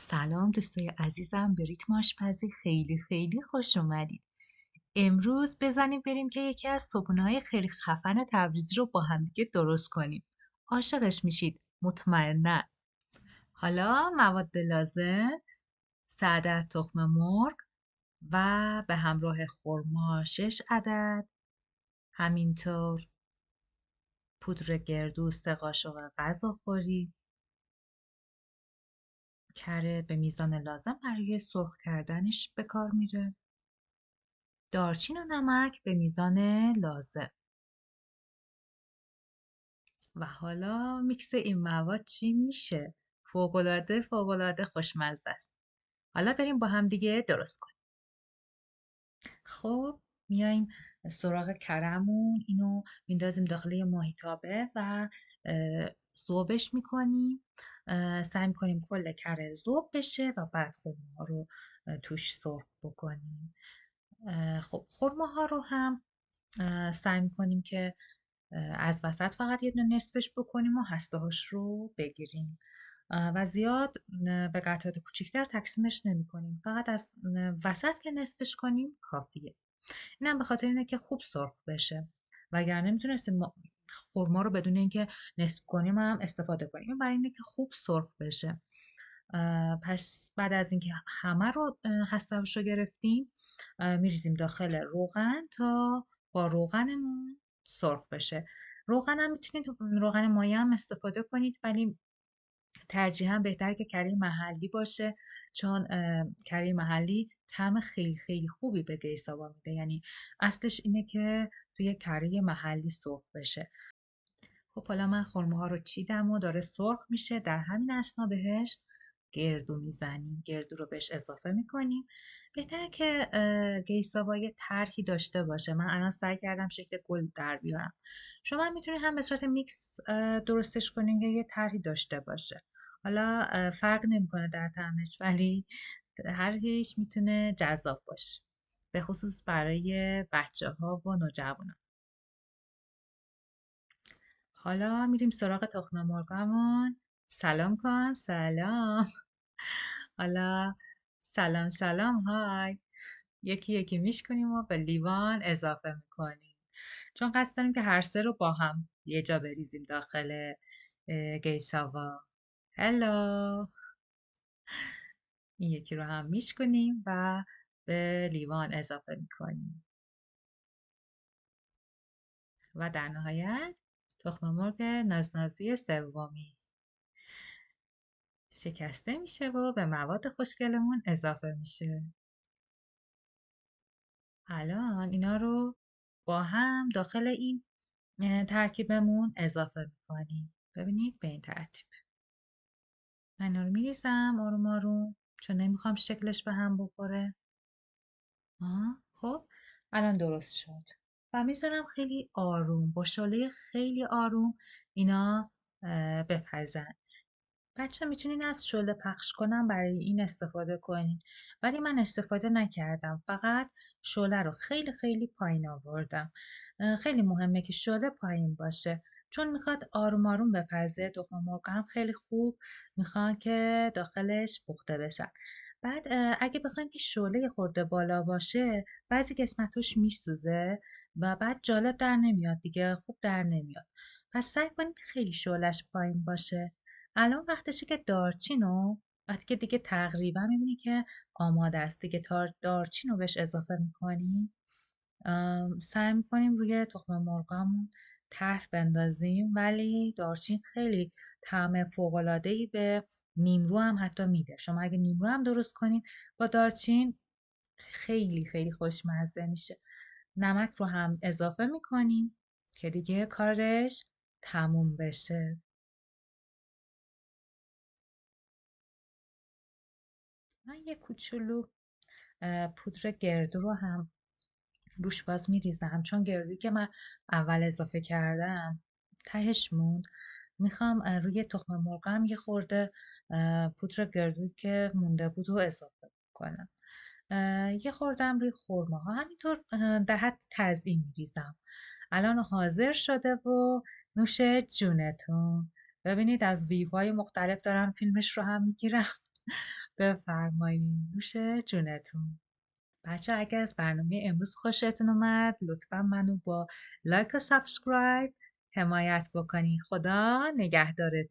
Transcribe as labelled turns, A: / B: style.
A: سلام دوستای عزیزم، به ریتم آشپزی خیلی خیلی خوش اومدید. امروز بزنیم بریم که یکی از صبحونه‌های خیلی خفن تبریزی رو با همدیگه درست کنیم. عاشقش میشید مطمئنا. حالا مواد لازم: 100 تخم مرغ و به همراه خرما 6 عدد، همینطور پودر گردو 3 قاشق غذاخوری، کره به میزان لازم برای سرخ کردنش به کار میره، دارچین و نمک به میزان لازم. و حالا میکس این مواد چی میشه؟ فوق‌العاده فوق‌العاده خوشمزه است. حالا بریم با هم دیگه درست کنیم. خب میایم سراغ کرمون، اینو میندازیم داخل یه ماهیتابه و ذوبش میکنیم. سعی میکنیم کل کره ذوب بشه و بعد خرما رو توش سرخ بکنیم. خب خرماها رو هم سعی میکنیم که از وسط فقط یه دونه نصفش بکنیم و هسته‌هاش رو بگیریم و زیاد به قطعات کوچیک‌تر تقسیمش نمی‌کنیم. فقط از وسط که نصفش کنیم کافیه. اینم به خاطر اینه که خوب سرخ بشه. وگرنه میتونستیم خرما رو بدون اینکه نصف کنیم هم استفاده کنیم. این برای اینه که خوب سرخ بشه. پس بعد از اینکه همه رو هسته‌هاش رو گرفتیم، میریزیم داخل روغن تا با روغنمون سرخ بشه. روغن هم میتونید روغن مایع هم استفاده کنید، ولی ترجیحاً بهتره که کره محلی باشه، چون کره محلی طعم خیلی خیلی خوبی به گیساوا میده. یعنی اصلش اینه که توی کره محلی سرخ بشه. خب حالا من خرماها رو چیدم و داره سرخ میشه. در همین اثنا بهش گردو میزنیم، گردو رو بهش اضافه میکنیم. بهتره که گیساوا یه طرحی داشته باشه. من الان سعی کردم شکل گل در بیارم. شما میتونید هم به صورت میکس درستش کنین یا یه طرحی داشته باشه. حالا فرق نمیکنه در طعمش، ولی هر هیچ میتونه جذاب باشه، به خصوص برای بچه ها و نوجوانان. حالا میریم سراغ تخم مرغمون. سلام کن، سلام. حالا سلام سلام های. یکی یکی میشکنیم و به لیوان اضافه میکنیم، چون قصد داریم که هر سه رو با هم یه جا بریزیم داخل گیساوا. هلو. این یکی رو هم میشکنیم و به لیوان اضافه میکنیم و در نهایت تخم مرغ نازنازی سومی شکسته میشه و به مواد خوشگلمون اضافه میشه. الان اینا رو با هم داخل این ترکیبمون اضافه میکنیم. ببینید به این ترتیب. من اینا رو میریزم آروم آروم، چون نمیخوام شکلش به هم بخوره. خب الان درست شد و میذارم خیلی آروم با شعله خیلی آروم اینا بپزن. بچه میتونین از شعله پخش کنم برای این استفاده کنین، ولی من استفاده نکردم. فقط شعله رو خیلی خیلی پایین آوردم. خیلی مهمه که شعله پایین باشه، چون میخواد آروم آروم بپزه. تخم مرغ هم خیلی خوب میخوان که داخلش پخته بشن. بعد اگه بخواین که شعله یه خورده بالا باشه، بعضی قسمتش میسوزه و بعد جالب در نمیاد دیگه، خوب در نمیاد. پس سعی کنید خیلی شعلش پایین باشه. الان وقتشه که دارچین رو، وقتی که دیگه تقریبا میبینی که آماده است دیگه، دارچین رو بهش اضافه میکنیم. سعی میکنیم روی تخم مرغامون طرح بندازیم، ولی دارچین خیلی طعم فوق‌العاده‌ای به نیمرو هم حتی میده. شما اگه نیمرو هم درست کنید با دارچین، خیلی خیلی خوشمزه میشه. نمک رو هم اضافه میکنیم که دیگه کارش تموم بشه. من یه کوچولو پودر گردو رو هم روش باز میریزم، چون گردویی که من اول اضافه کردم تهش موند. میخوام روی تخم مرغم یه خورده پودر گردویی که مونده بود رو اضافه کنم. یه خوردم روی خورما ها، همینطور در حد تزیین میریزم. الان حاضر شده و نوش جونتون. ببینید از ویوهای مختلف دارم فیلمش رو هم میگیرم. بفرمایین، نوش جونتون. بچه اگر از برنامه امروز خوشتون اومد لطفا منو با لایک و سابسکرایب حمایت بکنین. خدا نگهدارتون.